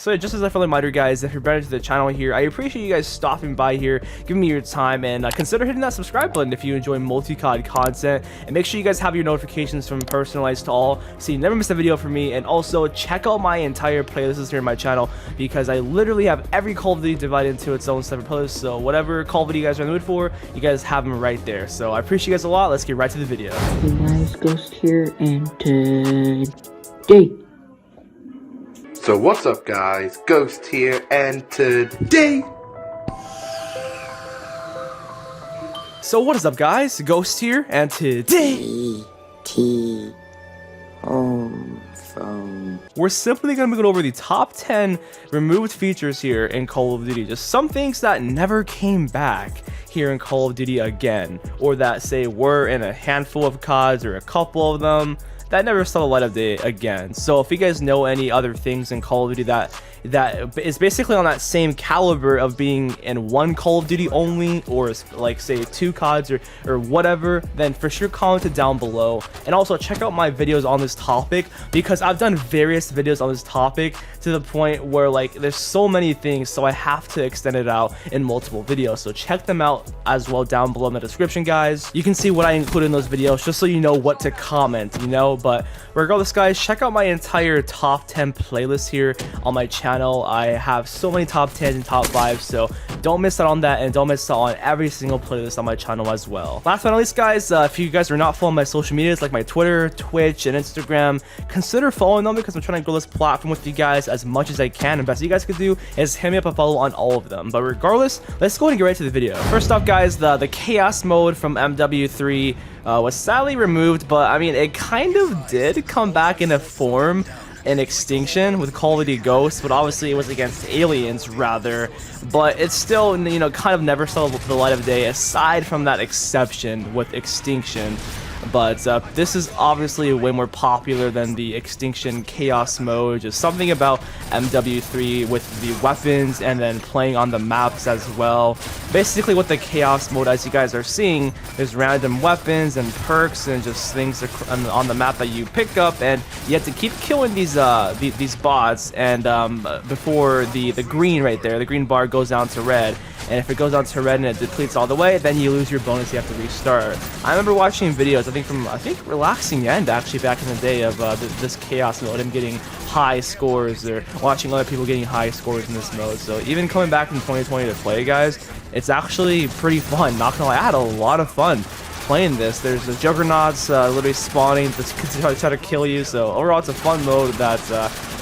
So just as a friendly reminder, guys, if you're brand new to the channel here, I appreciate you guys stopping by here, giving me your time, and consider hitting that subscribe button if you enjoy multi-COD content. And make sure you guys have your notifications from personalized to all, so you never miss a video from me. And also check out my entire playlists here on my channel, because I literally have every Call of Duty divided into its own separate playlist. So whatever Call of Duty you guys are in the mood for, you guys have them right there. So I appreciate you guys a lot. Let's get right to the video. Hey guys, Ghost here, and today. So what's up, guys? Ghost here, and today... So what is up, guys? Ghost here, and today... Home phone. We're simply going to be going over the top 10 removed features here in Call of Duty. Just some things that never came back here in Call of Duty again, or that say were in a handful of CODs or a couple of them that never saw the light of day again. So if you guys know any other things in Call of Duty that is basically on that same caliber of being in one Call of Duty only, or like say 2 CODs or whatever, then for sure comment it down below. And also check out my videos on this topic, because I've done various videos on this topic to the point where like there's so many things, so I have to extend it out in multiple videos. So check them out as well down below in the description, guys. You can see what I include in those videos just so you know what to comment, you know. But regardless, guys, check out my entire top 10 playlist here on my channel. I have so many top 10s and top 5s, so don't miss out on that, and don't miss out on every single playlist on my channel as well. Last but not least, guys, if you guys are not following my social medias like my Twitter, Twitch, and Instagram, consider following them, because I'm trying to grow this platform with you guys as much as I can, and best you guys can do is hit me up a follow on all of them. But regardless, let's go ahead and get right to the video. First off, guys, the chaos mode from MW3 was sadly removed, but I mean, it kind of did come back in a form in Extinction with Call of Duty Ghosts, but obviously it was against aliens rather. But it's still, you know, kind of never saw the light of day aside from that exception with Extinction. But this is obviously way more popular than the Extinction Chaos mode. Just something about MW3 with the weapons and then playing on the maps as well. Basically with the Chaos mode, as you guys are seeing, there's random weapons and perks and just things on the map that you pick up, and you have to keep killing these bots, and before the green right there, the green bar goes down to red. And if it goes down to red and it depletes all the way, then you lose your bonus, you have to restart. I remember watching videos, I think Relaxing End actually back in the day of this Chaos mode, and getting high scores, or watching other people getting high scores in this mode. So even coming back in 2020 to play, guys, it's actually pretty fun. Not gonna lie, I had a lot of fun playing this. There's the juggernauts literally spawning to try to kill you. So overall, it's a fun mode that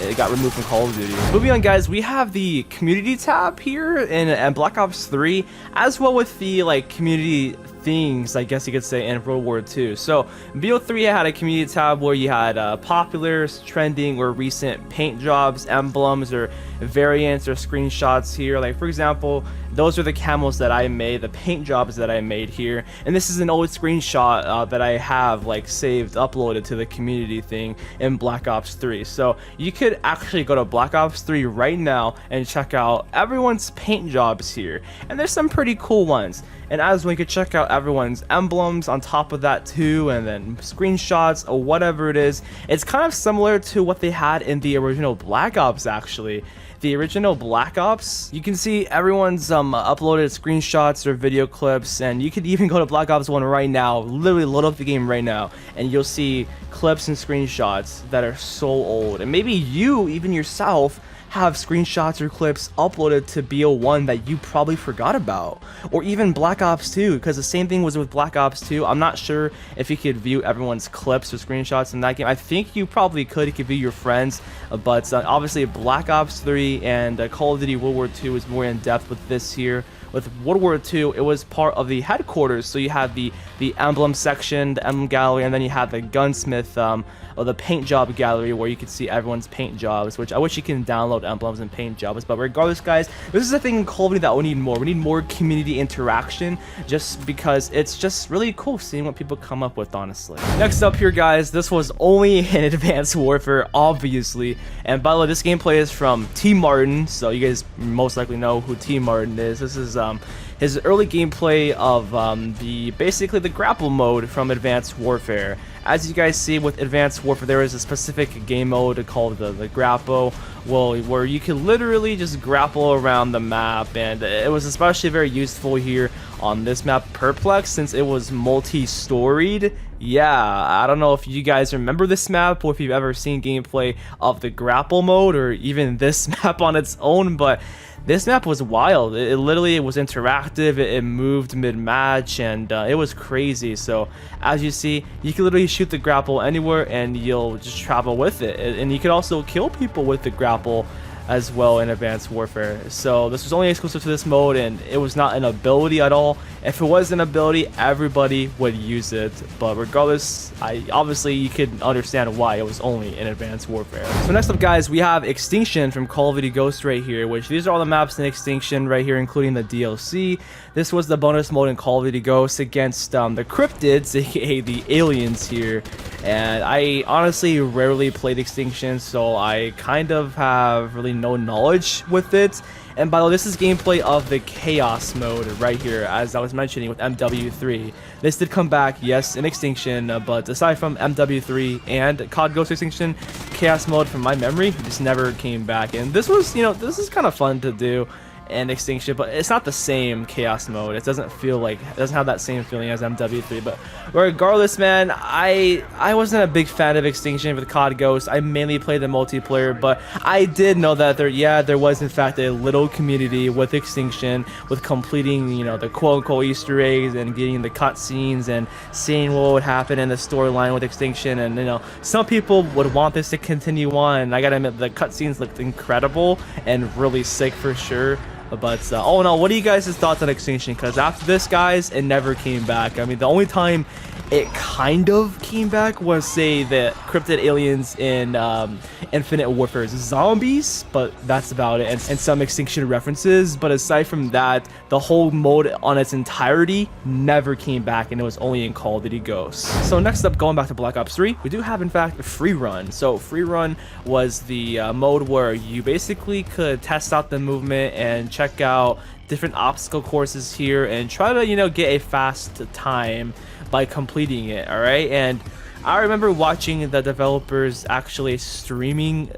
it got removed from Call of Duty. Moving on, guys, we have the community tab here in Black Ops 3, as well with the like community things, I guess you could say, in World War II. So BO3 had a community tab where you had popular, trending, or recent paint jobs, emblems, or variants or screenshots here. Like for example, those are the camos that I made, the paint jobs that I made here, and this is an old screenshot that I have like saved, uploaded to the community thing in Black Ops 3. So you could actually go to Black Ops 3 right now and check out everyone's paint jobs here, and there's some pretty cool ones. And as well, you could check out everyone's emblems on top of that too, and then screenshots or whatever it is. It's kind of similar to what they had in the original Black Ops, actually. The original Black Ops, you can see everyone's uploaded screenshots or video clips, and you could even go to Black Ops 1 right now, literally load up the game right now, and you'll see clips and screenshots that are so old. And maybe you, even yourself, have screenshots or clips uploaded to BO1 that you probably forgot about, or even Black Ops 2, because the same thing was with Black Ops 2. I'm not sure if you could view everyone's clips or screenshots in that game. I think you probably could. You could view your friends, but obviously Black Ops 3 and Call of Duty World War II is more in depth with this here. With World War II, it was part of the headquarters, so you had the emblem section, the emblem gallery, and then you had the gunsmith, or the paint job gallery, where you could see everyone's paint jobs, which I wish you can download emblems and paint jobs. But regardless, guys, this is the thing in Call of Duty that we need more. We need more community interaction, just because it's just really cool seeing what people come up with, honestly. Next up here, guys, this was only in Advanced Warfare, obviously. And by the way, this gameplay is from T. Martin, so you guys most likely know who T. Martin is. This is his early gameplay of basically the grapple mode from Advanced Warfare. as you guys see with Advanced Warfare, there is a specific game mode called the Grapple, well, where you can literally just grapple around the map, and it was especially very useful here on this map, Perplex, since it was multi-storied. Yeah, I don't know if you guys remember this map or if you've ever seen gameplay of the Grapple mode or even this map on its own, but this map was wild. It literally was interactive, it moved mid-match, and it was crazy. So as you see, you can literally shoot the Grapple anywhere and you'll just travel with it, and you can also kill people with the Grapple as well in Advanced Warfare. So this was only exclusive to this mode, and it was not an ability at all. If it was an ability, everybody would use it, but regardless, obviously you could understand why it was only in Advanced Warfare. So next up, guys, we have Extinction from Call of Duty Ghosts right here, which these are all the maps in Extinction right here, including the DLC. This was the bonus mode in Call of Duty Ghosts against the Cryptids, aka the aliens here, and I honestly rarely played Extinction, so I kind of have really no knowledge with it. And by the way, this is gameplay of the Chaos mode right here, as I was mentioning with MW3. This did come back, yes, in Extinction, but aside from MW3 and COD Ghost Extinction, Chaos mode, from my memory, just never came back. And this was, this is kind of fun to do and Extinction, but it's not the same Chaos mode. It doesn't feel like, it doesn't have that same feeling as MW3. But regardless, man, I wasn't a big fan of Extinction with COD Ghost. I mainly played the multiplayer, but I did know that there was in fact a little community with Extinction, with completing the quote-unquote Easter eggs and getting the cutscenes and seeing what would happen in the storyline with Extinction. And some people would want this to continue on, and I gotta admit, the cutscenes looked incredible and really sick for sure. But all in all, what are you guys' thoughts on Extinction? Because after this, guys, it never came back. I mean, the only time it kind of came back was, say, the cryptid aliens in Infinite Warfare's zombies, but that's about it, and some Extinction references. But aside from that, the whole mode on its entirety never came back, and it was only in Call of Duty Ghosts. So next up, going back to Black Ops 3, we do have, in fact, Free Run. So Free Run was the mode where you basically could test out the movement and check out different obstacle courses here and try to get a fast time by completing it. All right, and I remember watching the developers actually streaming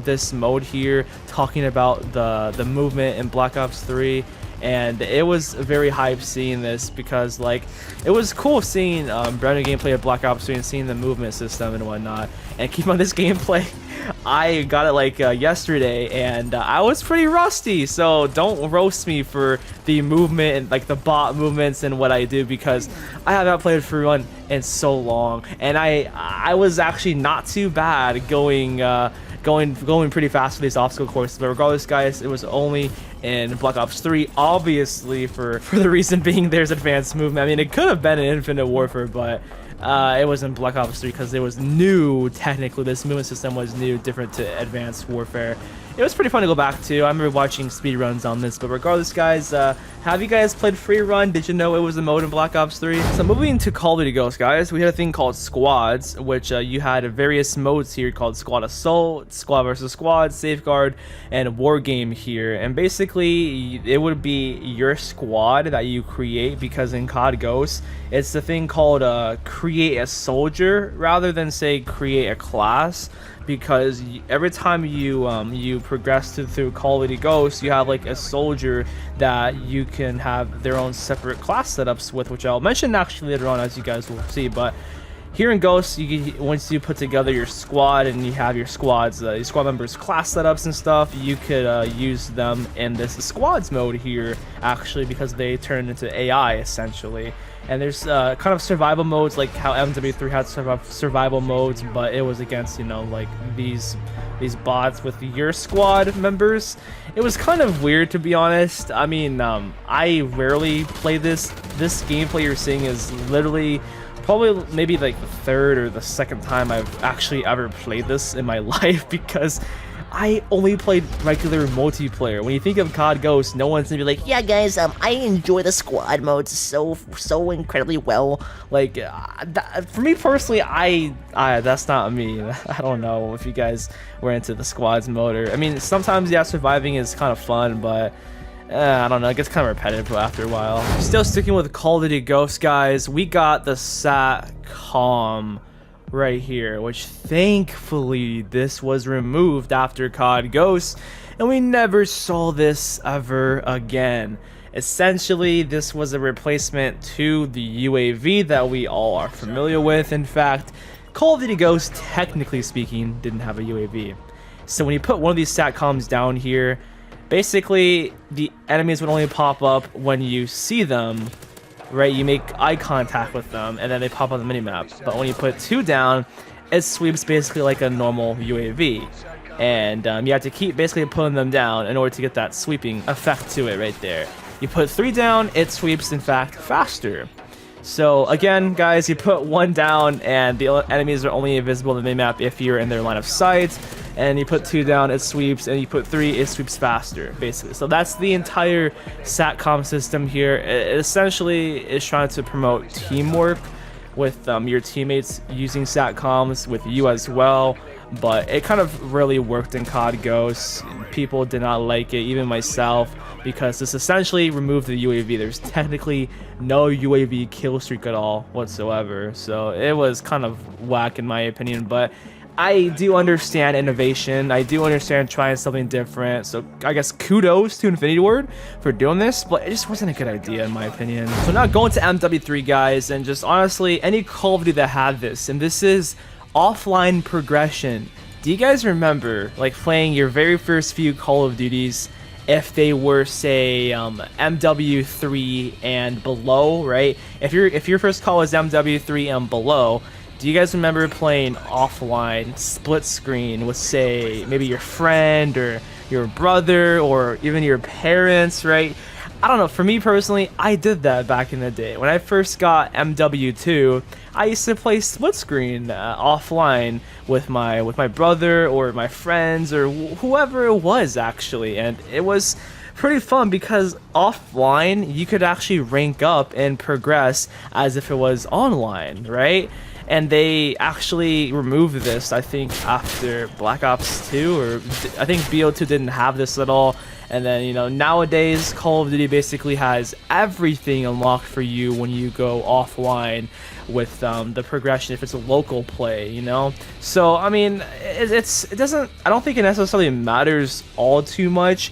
this mode here, talking about the movement in Black Ops 3, and it was very hype seeing this, because it was cool seeing brand new gameplay of Black Ops 3 and seeing the movement system and whatnot. And keep on this gameplay, I got it yesterday, and I was pretty rusty, so don't roast me for the movement and the bot movements and what I do, because I have not played Free Run in so long, and I was actually not too bad going pretty fast for these obstacle courses. But regardless, guys, it was only in Black Ops 3, obviously, for the reason being there's advanced movement. I mean, it could have been in Infinite Warfare, but it was in Black Ops 3 because it was new. Technically, this movement system was new, different to Advanced Warfare. It was pretty fun to go back to. I remember watching speedruns on this. But regardless, guys, have you guys played Free Run? Did you know it was a mode in Black Ops 3? So moving to Call of Duty Ghosts, guys, we had a thing called Squads, which you had various modes here called Squad Assault, Squad versus Squad, Safeguard, and War Game here. And basically, it would be your squad that you create, because in COD Ghosts, it's the thing called create a soldier rather than, say, create a class. Because every time you progress through Call of Duty Ghosts, you have a soldier that you can have their own separate class setups with, which I'll mention actually later on, as you guys will see. But here in Ghosts, once you put together your squad and you have your squads, your squad members' class setups and stuff, you could use them in this squads mode here, actually, because they turn into AI essentially. And there's kind of survival modes, like how MW3 had survival modes, but it was against these bots with your squad members. It was kind of weird, to be honest. I mean, I rarely play this. This gameplay you're seeing is literally probably maybe the third or the second time I've actually ever played this in my life, because I only played regular multiplayer. When you think of COD Ghosts, no one's gonna be like, yeah guys, I enjoy the squad modes so incredibly well. For me personally, I that's not me. I don't know if you guys were into the squads mode. I mean, sometimes, yeah, surviving is kind of fun, but I don't know, it gets kind of repetitive after a while. Still sticking with Call of Duty Ghosts, guys, we got the Satcom right here, which thankfully this was removed after COD Ghosts, and we never saw this ever again. Essentially, this was a replacement to the UAV that we all are familiar with. In fact, Call of Duty Ghosts, technically speaking, didn't have a UAV. So when you put one of these Satcoms down here, basically the enemies would only pop up when you see them, right? You make eye contact with them, and then they pop on the minimap. But when you put two down, it sweeps basically like a normal UAV. And you have to keep basically putting them down in order to get that sweeping effect to it right there. You put three down, it sweeps, in fact, faster. So again, guys, you put one down and the enemies are only invisible in the minimap if you're in their line of sight. And you put two down, it sweeps, and you put three, it sweeps faster, basically. So that's the entire Satcom system here. It essentially is trying to promote teamwork with your teammates using Satcoms, with you as well. But it kind of really worked in COD Ghosts. People did not like it, even myself, because this essentially removed the UAV. There's technically no UAV kill streak at all whatsoever. So it was kind of whack in my opinion, but I do understand innovation. I do understand trying something different. So I guess kudos to Infinity Ward for doing this, but it just wasn't a good idea in my opinion. So now going to MW3, guys, and just honestly, any Call of Duty that had this, and this is offline progression. Do you guys remember like playing your very first few Call of Duties if they were, say, MW3 and below, right? If your first call was MW3 and below, do you guys remember playing offline split screen with, say, maybe your friend or your brother or even your parents, right? I don't know, for me personally, I did that back in the day. When I first got MW2, I used to play split screen offline with my brother or my friends or whoever it was actually, and it was pretty fun because offline you could actually rank up and progress as if it was online, right? And they actually removed this, I think, after Black Ops 2, or I think BO2 didn't have this at all. And then, you know, nowadays Call of Duty basically has everything unlocked for you when you go offline with the progression if it's a local play, you know. So I mean, it doesn't, I don't think it necessarily matters all too much,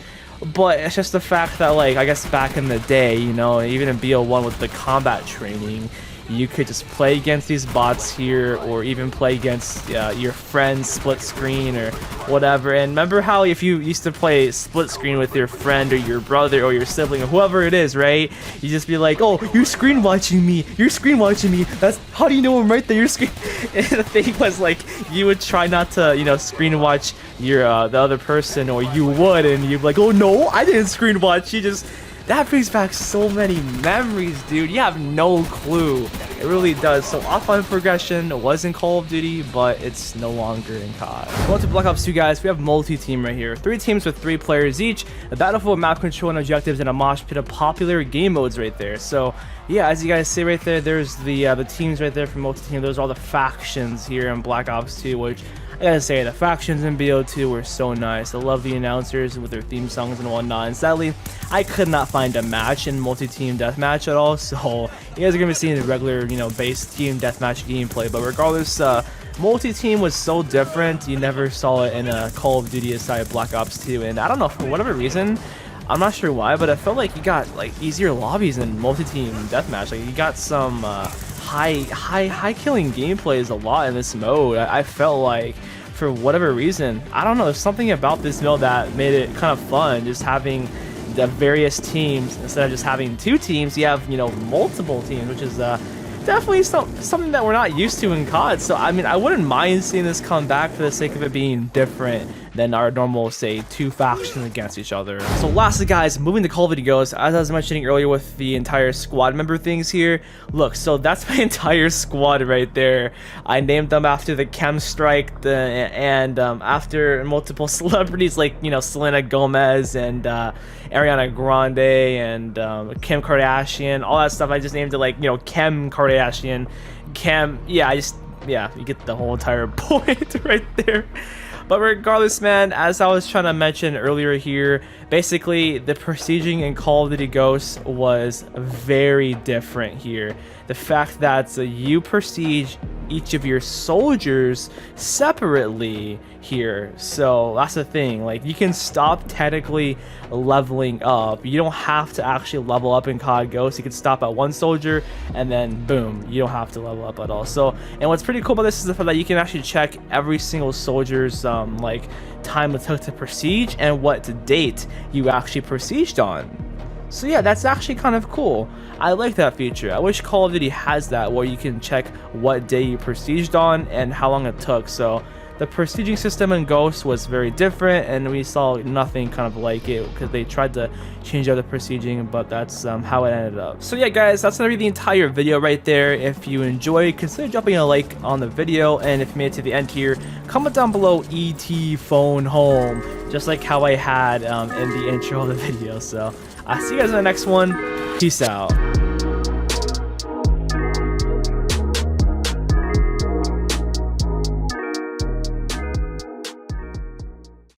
but it's just the fact that, like, I guess back in the day, you know, even in BO1 with the combat training, you could just play against these bots here, or even play against your friends split screen or whatever. And remember how if you used to play split screen with your friend or your brother or your sibling or whoever it is, right? You just be like, oh, you're screen watching me. You're screen watching me. That's, how do you know I'm right there? You're screen. And the thing was, like, you would try not to, you know, screen watch your the other person, or you would, and you'd be like, oh no, I didn't screen watch. You just. That brings back so many memories, dude. You have no clue. It really does. So offline progression was in Call of Duty, but it's no longer in COD. Going to Black Ops 2, guys, we have multi-team right here. 3 teams with 3 players each. A battlefield, map control, and objectives, and a mosh pit of popular game modes right there. So yeah, as you guys see right there, there's the teams right there for multi-team. Those are all the factions here in Black Ops 2, which I gotta say, the factions in BO2 were so nice. I love the announcers with their theme songs and whatnot. And sadly, I could not find a match in multi-team deathmatch at all. So you guys are gonna be seeing the regular, you know, base team deathmatch gameplay. But regardless, multi-team was so different. You never saw it in a Call of Duty aside Black Ops 2. And I don't know, for whatever reason, I'm not sure why, but I felt like you got like easier lobbies in multi-team deathmatch. Like you got some high killing gameplays a lot in this mode. I felt like, for whatever reason, I don't know, there's something about this mode that made it kind of fun, just having the various teams. Instead of just having 2 teams, you have, you know, multiple teams, which is definitely something that we're not used to in COD. So I mean, I wouldn't mind seeing this come back for the sake of it being different than our normal, say, 2 factions against each other. So lastly, guys, moving to Call of Duty Ghosts, as I was mentioning earlier with the entire squad member things here, look, so that's my entire squad right there. I named them after the Chem Strike, and after multiple celebrities like, you know, Selena Gomez and Ariana Grande and Kim Kardashian, all that stuff. I just named it, like, you know, Kim Kardashian, Kim, yeah, you get the whole entire point right there. But regardless, man, as I was trying to mention earlier here, basically the proceding in Call of Duty Ghosts was very different here. the fact that you prestige each of your soldiers separately here. So that's the thing, like you can stop technically leveling up. You don't have to actually level up in COD Ghosts. You can stop at one soldier and then boom, you don't have to level up at all. So, and what's pretty cool about this is the fact that you can actually check every single soldier's like time it took to prestige and what date you actually prestiged on. So yeah, that's actually kind of cool. I like that feature. I wish Call of Duty has that where you can check what day you prestiged on and how long it took. So the prestiging system in Ghost was very different, and we saw nothing kind of like it because they tried to change up the prestiging, but that's how it ended up. So yeah guys, that's gonna be the entire video right there. If you enjoyed, consider dropping a like on the video, and if you made it to the end here, comment down below ET phone home, just like how I had in the intro of the video. So I'll see you guys in the next one. Peace out.